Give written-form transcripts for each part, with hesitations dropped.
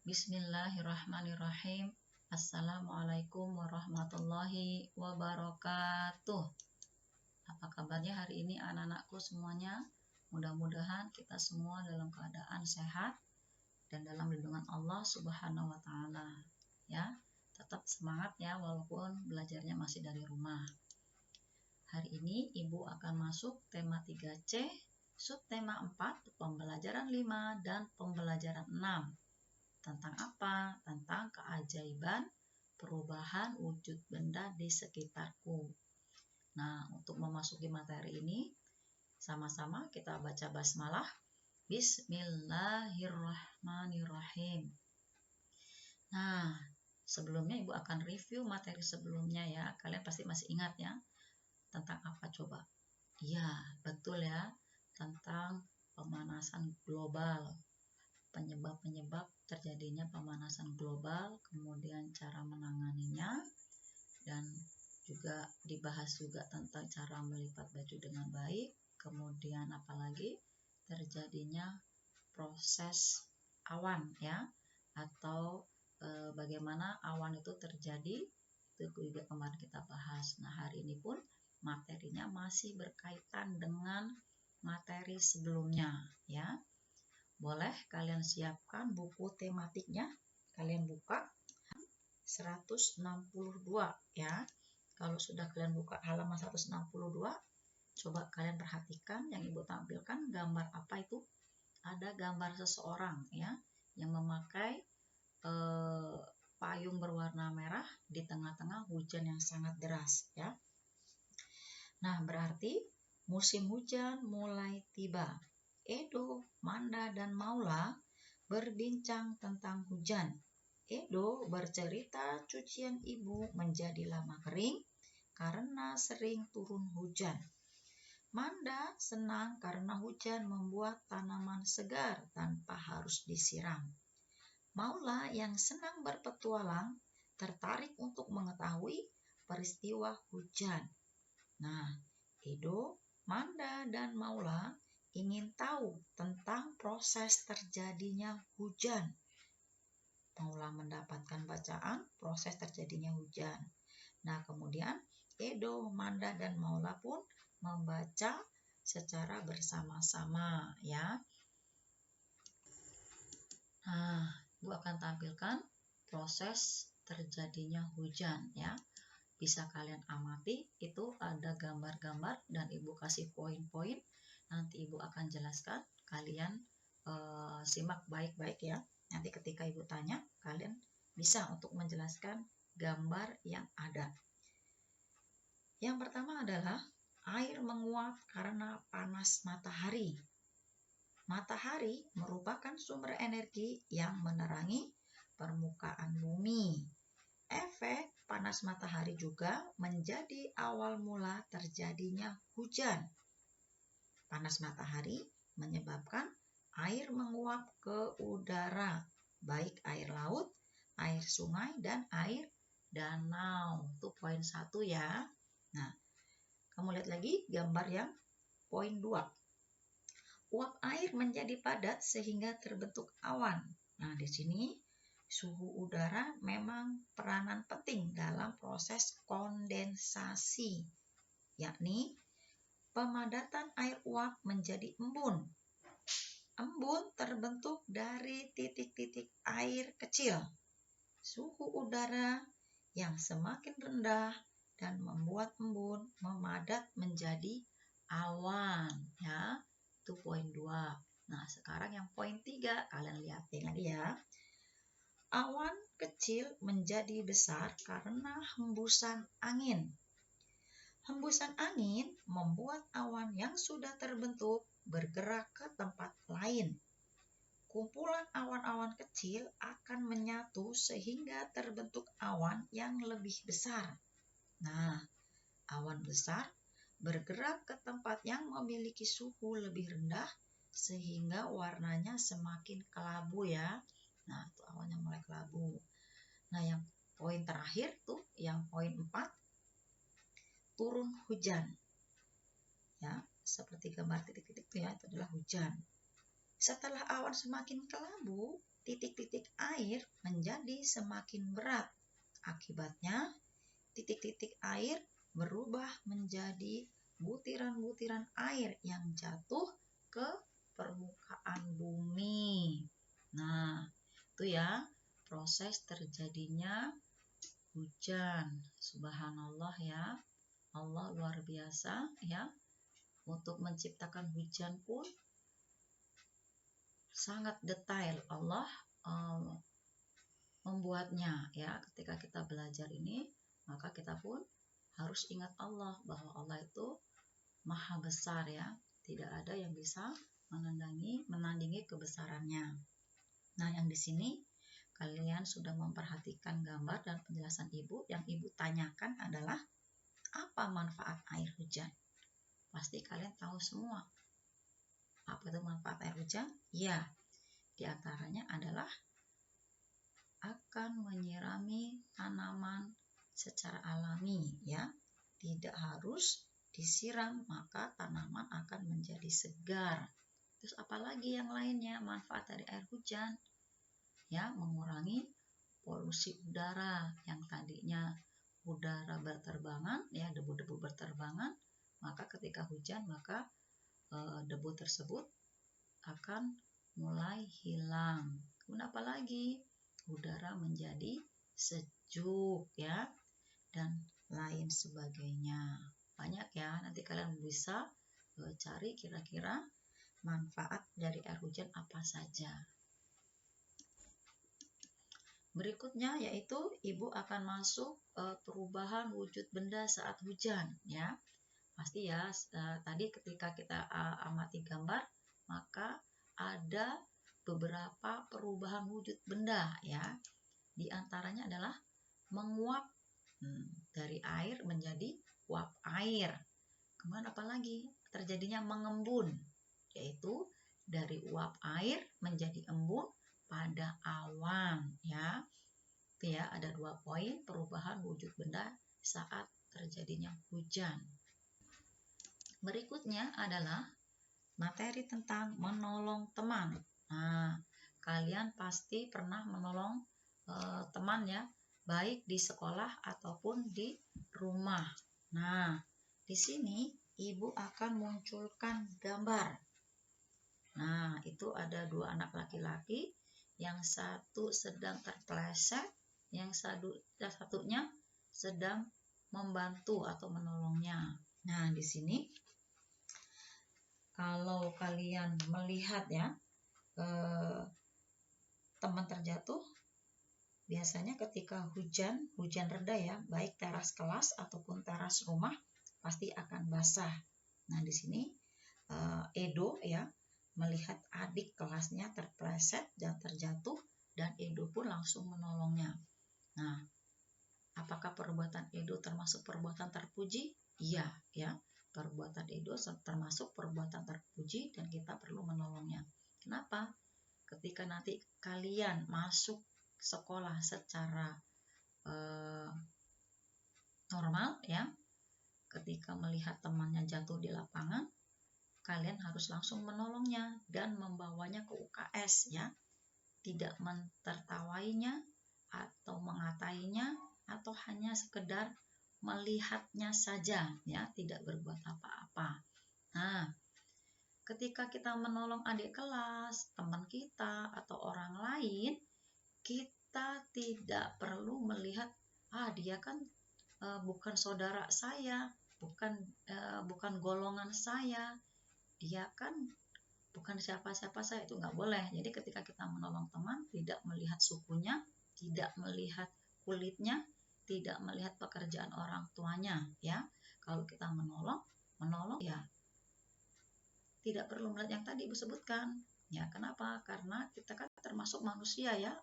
Bismillahirrahmanirrahim. Assalamualaikum warahmatullahi wabarakatuh. Apa kabarnya hari ini anak-anakku semuanya? Mudah-mudahan kita semua dalam keadaan sehat dan dalam lindungan Allah Subhanahu wa Ta'ala. Ya, tetap semangat ya, walaupun belajarnya masih dari rumah. Hari ini Ibu akan masuk tema 3C, subtema 4, pembelajaran 5 dan pembelajaran 6. Tentang apa? Tentang keajaiban perubahan wujud benda di sekitarku. Nah, untuk memasuki materi ini, sama-sama kita baca basmalah. Bismillahirrahmanirrahim. Nah, sebelumnya Ibu akan review materi sebelumnya ya. Kalian pasti masih ingat ya. Tentang apa coba? Iya, betul ya. Tentang pemanasan global. Penyebab-penyebab terjadinya pemanasan global, kemudian cara menanganinya, dan juga dibahas juga tentang cara melipat baju dengan baik, kemudian apalagi terjadinya proses awan ya, atau bagaimana awan itu terjadi, itu juga kemarin kita bahas. Nah, hari ini pun materinya masih berkaitan dengan materi sebelumnya ya. Boleh kalian siapkan buku tematiknya, kalian buka 162 ya. Kalau sudah kalian buka halaman 162, coba kalian perhatikan yang Ibu tampilkan gambar apa itu? Ada gambar seseorang ya yang memakai payung berwarna merah di tengah-tengah hujan yang sangat deras ya. Nah, berarti musim hujan mulai tiba. Edo, Manda, dan Maula berbincang tentang hujan. Edo bercerita cucian ibu menjadi lama kering karena sering turun hujan. Manda senang karena hujan membuat tanaman segar tanpa harus disiram. Maula yang senang berpetualang tertarik untuk mengetahui peristiwa hujan. Nah, Edo, Manda, dan Maula ingin tahu tentang proses terjadinya hujan. Maula mendapatkan bacaan proses terjadinya hujan. Nah, kemudian Edo, Manda, dan Maula pun membaca secara bersama-sama ya. Nah, Ibu akan tampilkan proses terjadinya hujan ya. Bisa kalian amati, itu ada gambar-gambar dan Ibu kasih poin-poin. Nanti Ibu akan jelaskan, kalian simak baik-baik ya. Nanti ketika Ibu tanya, kalian bisa untuk menjelaskan gambar yang ada. Yang pertama adalah air menguap karena panas matahari. Matahari merupakan sumber energi yang menerangi permukaan bumi. Efek panas matahari juga menjadi awal mula terjadinya hujan. Panas matahari menyebabkan air menguap ke udara, baik air laut, air sungai, dan air danau. Itu poin 1 ya. Nah, kamu lihat lagi gambar yang poin 2. Uap air menjadi padat sehingga terbentuk awan. Nah, di sini suhu udara memang peranan penting dalam proses kondensasi, yakni pemadatan air uap menjadi embun. Embun terbentuk dari titik-titik air kecil. Suhu udara yang semakin rendah dan membuat embun memadat menjadi awan ya. Itu poin 2. Nah, sekarang yang poin 3, kalian lihatin lagi ya. Awan kecil menjadi besar karena hembusan angin. Hembusan angin membuat awan yang sudah terbentuk bergerak ke tempat lain. Kumpulan awan-awan kecil akan menyatu sehingga terbentuk awan yang lebih besar. Nah, awan besar bergerak ke tempat yang memiliki suhu lebih rendah sehingga warnanya semakin kelabu ya. Nah, itu awannya mulai kelabu. Nah, yang poin terakhir tuh, yang poin 4, turun hujan. Ya, seperti gambar titik-titik itu ya, itu adalah hujan. Setelah awan semakin kelabu, titik-titik air menjadi semakin berat. Akibatnya, titik-titik air berubah menjadi butiran-butiran air yang jatuh ke permukaan bumi. Nah, itu ya proses terjadinya hujan. Subhanallah ya. Allah luar biasa ya. Untuk menciptakan hujan pun sangat detail Allah membuatnya ya. Ketika kita belajar ini, maka kita pun harus ingat Allah, bahwa Allah itu maha besar ya. Tidak ada yang bisa menandingi kebesarannya. Nah, yang di sini kalian sudah memperhatikan gambar dan penjelasan ibu. Yang ibu tanyakan adalah, apa manfaat air hujan? Pasti kalian tahu semua. Apa itu manfaat air hujan? Ya, diantaranya adalah akan menyirami tanaman secara alami ya. Tidak harus disiram, maka tanaman akan menjadi segar. Terus apalagi yang lainnya manfaat dari air hujan? Ya, mengurangi polusi udara yang tadinya udara berterbangan ya, debu-debu berterbangan, maka ketika hujan maka debu tersebut akan mulai hilang. Kemudian apa lagi? Udara menjadi sejuk ya, dan lain sebagainya. Banyak ya, nanti kalian bisa cari kira-kira manfaat dari air hujan apa saja. Berikutnya yaitu ibu akan masuk perubahan wujud benda saat hujan ya. Pasti ya, tadi ketika kita amati gambar, maka ada beberapa perubahan wujud benda ya. Di antaranya adalah menguap dari air menjadi uap air. Kemudian apalagi? Terjadinya mengembun, yaitu dari uap air menjadi embun pada awan ya. Itu ya, ada 2 poin perubahan wujud benda saat terjadinya hujan. Berikutnya adalah materi tentang menolong teman. Nah, kalian pasti pernah menolong teman ya, baik di sekolah ataupun di rumah. Nah, di sini ibu akan munculkan gambar. Nah, itu ada 2 anak laki-laki, yang satu sedang terpeleset, yang satunya sedang membantu atau menolongnya. Nah, di sini kalau kalian melihat ya, teman terjatuh, biasanya ketika hujan reda ya, baik teras kelas ataupun teras rumah pasti akan basah. Nah, di sini Edo ya melihat adik kelasnya terpleset dan terjatuh, dan Edo pun langsung menolongnya. Nah, apakah perbuatan Edo termasuk perbuatan terpuji? Iya ya. Perbuatan Edo termasuk perbuatan terpuji dan kita perlu menolongnya. Kenapa? Ketika nanti kalian masuk sekolah secara normal ya, ketika melihat temannya jatuh di lapangan, kalian harus langsung menolongnya dan membawanya ke UKS ya. Tidak mentertawainya atau mengatainya atau hanya sekedar melihatnya saja ya, tidak berbuat apa-apa. Nah, ketika kita menolong adik kelas, teman kita atau orang lain, kita tidak perlu melihat dia kan bukan saudara saya, bukan golongan saya, dia kan bukan siapa-siapa saya. Itu nggak boleh. Jadi ketika kita menolong teman, tidak melihat sukunya, tidak melihat kulitnya, tidak melihat pekerjaan orang tuanya ya. Kalau kita menolong ya tidak perlu melihat yang tadi Ibu sebutkan ya. Kenapa? Karena kita kan termasuk manusia ya,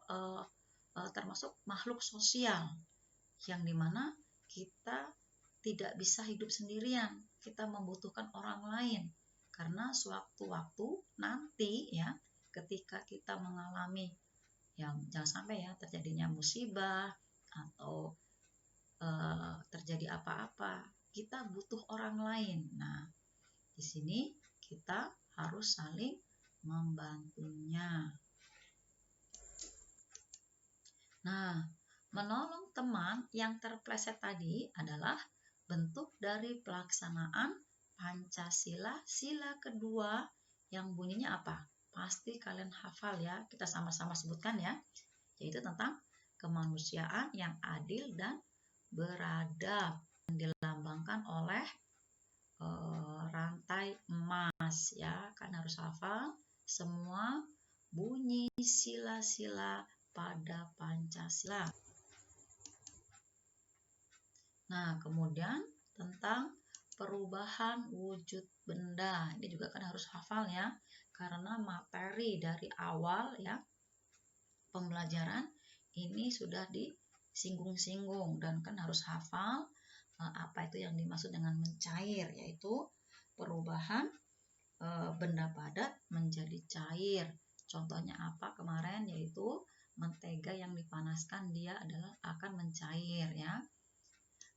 termasuk makhluk sosial, yang dimana kita tidak bisa hidup sendirian, kita membutuhkan orang lain. Karena sewaktu-waktu nanti ya, ketika kita mengalami yang jangan sampai ya terjadinya musibah atau terjadi apa-apa, kita butuh orang lain. Nah, di sini kita harus saling membantunya. Menolong teman yang terpleset tadi adalah bentuk dari pelaksanaan Pancasila sila kedua yang bunyinya apa? Pasti kalian hafal ya, kita sama-sama sebutkan ya, yaitu tentang kemanusiaan yang adil dan beradab, yang dilambangkan oleh rantai emas ya, kan harus hafal semua bunyi sila-sila pada Pancasila. Nah, kemudian tentang perubahan wujud benda. Ini juga kan harus hafal ya, karena materi dari awal ya pembelajaran ini sudah disinggung-singgung dan kan harus hafal apa itu yang dimaksud dengan mencair, yaitu perubahan benda padat menjadi cair. Contohnya apa kemarin, yaitu mentega yang dipanaskan dia adalah akan mencair ya.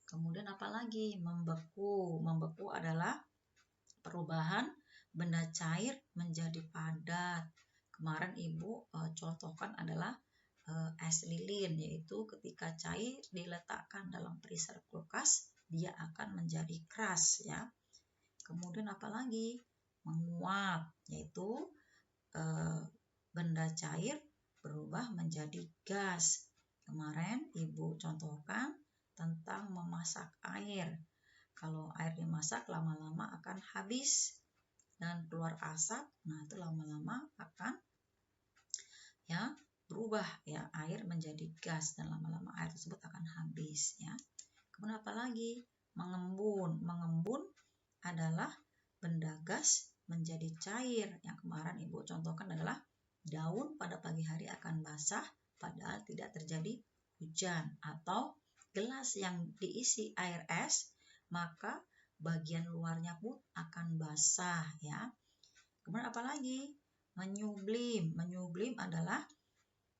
Kemudian apalagi membeku. Membeku adalah perubahan benda cair menjadi padat. Kemarin Ibu contohkan adalah es lilin, yaitu ketika cair diletakkan dalam freezer kulkas dia akan menjadi keras ya. Kemudian apalagi menguap, yaitu benda cair berubah menjadi gas. Kemarin Ibu contohkan tentang memasak air. Kalau air dimasak lama-lama akan habis dan keluar asap. Nah, itu lama-lama akan ya berubah ya, air menjadi gas dan lama-lama air tersebut akan habis ya. Kemudian apalagi mengembun. Mengembun adalah benda gas menjadi cair. Yang kemarin Ibu contohkan adalah daun pada pagi hari akan basah padahal tidak terjadi hujan, atau gelas yang diisi air es maka bagian luarnya pun akan basah ya. Kemudian apalagi menyublim. Menyublim adalah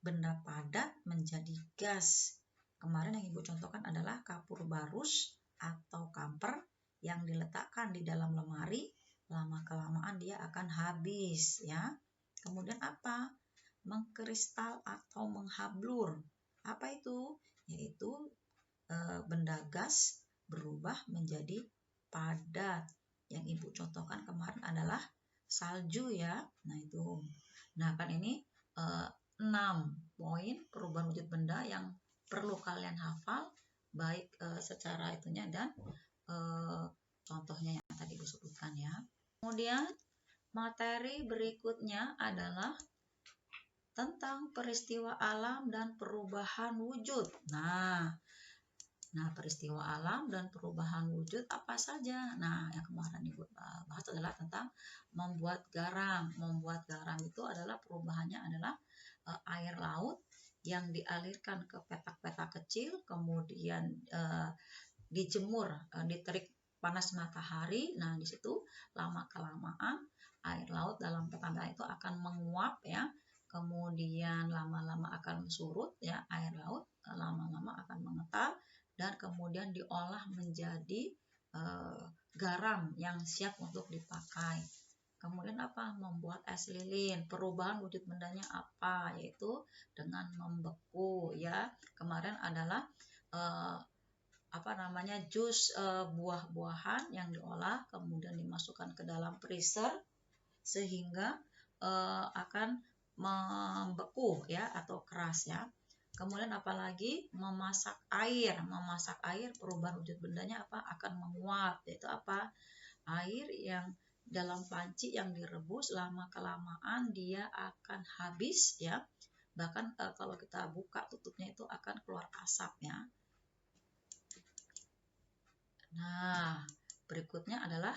benda padat menjadi gas. Kemarin yang Ibu contohkan adalah kapur barus atau kamper yang diletakkan di dalam lemari, lama-kelamaan dia akan habis ya. Kemudian apa? Mengkristal atau menghablur. Apa itu? Yaitu benda gas berubah menjadi padat. Yang Ibu contohkan kemarin adalah salju ya. Nah itu. Nah kan ini 6 poin perubahan wujud benda yang perlu kalian hafal, baik secara itunya dan contohnya yang tadi Ibu sebutkan ya. Kemudian materi berikutnya adalah tentang peristiwa alam dan perubahan wujud. Nah, peristiwa alam dan perubahan wujud apa saja? Nah, yang kemarin Ibu bahas adalah tentang membuat garam. Membuat garam itu adalah perubahannya adalah air laut yang dialirkan ke petak-petak kecil, kemudian dijemur, diterik panas matahari. Nah, di situ lama-kelamaan air laut dalam petak itu akan menguap ya. Kemudian lama-lama akan surut ya, air laut lama-lama akan mengental dan kemudian diolah menjadi garam yang siap untuk dipakai. Kemudian apa? Membuat es lilin. Perubahan wujud bendanya apa? Yaitu dengan membeku ya. Kemarin adalah jus buah-buahan yang diolah kemudian dimasukkan ke dalam freezer sehingga akan membeku ya atau keras ya. Kemudian apalagi memasak air. Memasak air perubahan wujud bendanya apa? Akan menguap, yaitu apa? Air yang dalam panci yang direbus lama-kelamaan dia akan habis ya. Bahkan kalau kita buka tutupnya itu akan keluar asap ya. Nah, berikutnya adalah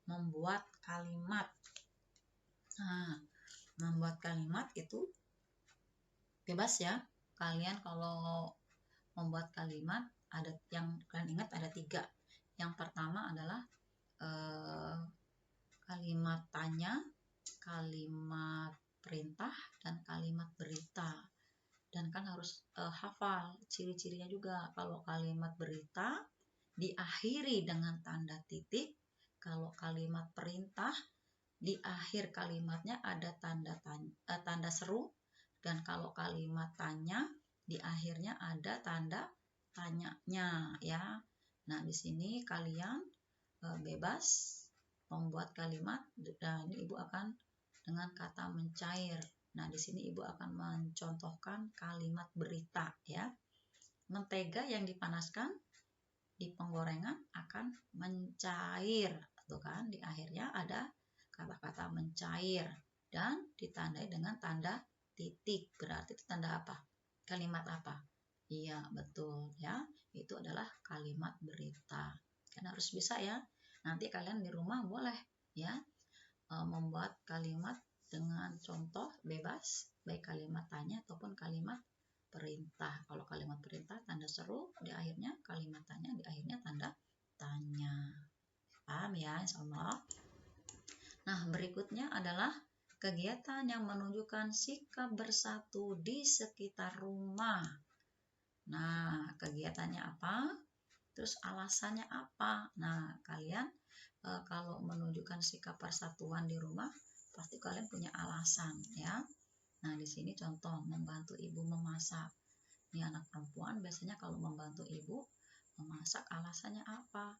membuat kalimat. Nah, membuat kalimat itu bebas ya. Kalian kalau membuat kalimat ada yang kalian ingat ada 3. Yang pertama adalah kalimat tanya, kalimat perintah, dan kalimat berita. Dan kan harus hafal ciri-cirinya juga. Kalau kalimat berita diakhiri dengan tanda titik, kalau kalimat perintah di akhir kalimatnya ada tanda seru, dan kalau kalimat tanya di akhirnya ada tanda tanyanya ya. Nah, di sini kalian bebas membuat kalimat, dan Ibu akan dengan kata mencair. Nah, di sini Ibu akan mencontohkan kalimat berita ya. Mentega yang dipanaskan di penggorengan akan mencair. Tuh kan, di akhirnya ada kata-kata mencair dan ditandai dengan tanda titik. Berarti itu tanda apa? Kalimat apa? Iya, betul ya. Itu adalah kalimat berita. Kan harus bisa ya. Nanti kalian di rumah boleh ya membuat kalimat dengan contoh bebas, baik kalimat tanya ataupun kalimat perintah. Kalau kalimat perintah tanda seru di akhirnya, kalimat tanya di akhirnya tanda tanya. Paham ya, insyaallah. Nah, berikutnya adalah kegiatan yang menunjukkan sikap bersatu di sekitar rumah. Nah, kegiatannya apa? Terus alasannya apa? Nah, kalian kalau menunjukkan sikap persatuan di rumah, pasti kalian punya alasan ya. Nah, di sini contoh membantu ibu memasak. Ini anak perempuan biasanya kalau membantu ibu memasak alasannya apa?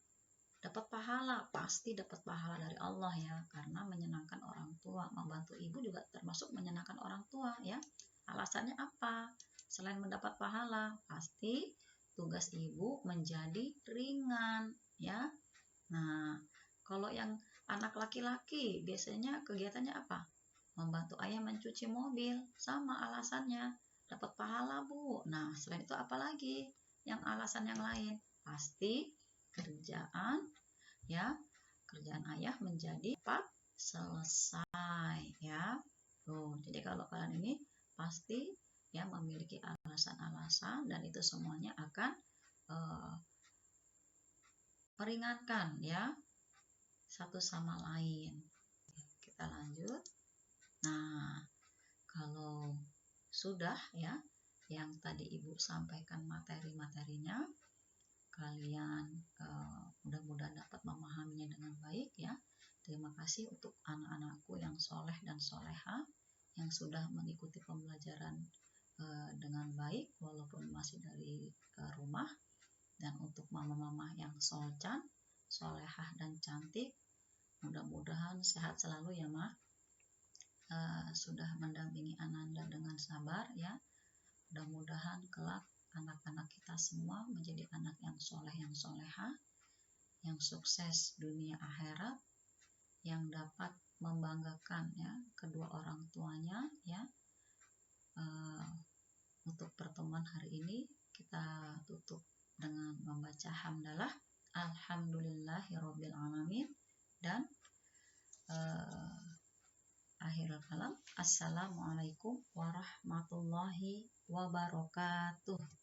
Dapat pahala, pasti dapat pahala dari Allah ya, karena menyenangkan orang tua. Membantu ibu juga termasuk menyenangkan orang tua ya. Alasannya apa? Selain mendapat pahala, pasti tugas ibu menjadi ringan ya. Nah, kalau yang anak laki-laki biasanya kegiatannya apa? Membantu ayah mencuci mobil, sama alasannya, dapat pahala Bu. Nah, selain itu apa lagi? Yang alasan yang lain, pasti kerjaan ya, kerjaan ayah menjadi cepat selesai ya. Tuh, jadi kalau kalian ini pasti ya memiliki alasan-alasan, dan itu semuanya akan meringankan ya satu sama lain. Kita lanjut. Nah, kalau sudah ya yang tadi Ibu sampaikan materi-materinya, kalian mudah-mudahan dapat memahaminya dengan baik ya. Terima kasih untuk anak-anakku yang soleh dan soleha yang sudah mengikuti pembelajaran dengan baik walaupun masih dari rumah. Dan untuk mama-mama yang solcan, solehah dan cantik, mudah-mudahan sehat selalu ya Ma. Sudah mendampingi Ananda dengan sabar ya. Mudah-mudahan kelak anak-anak kita semua menjadi anak yang soleh, yang soleha, yang sukses dunia akhirat, yang dapat membanggakan ya kedua orang tuanya ya. Untuk pertemuan hari ini kita tutup dengan membaca hamdalah, alhamdulillahirabbil alamin, dan akhirul kalam, assalamualaikum warahmatullahi wabarakatuh.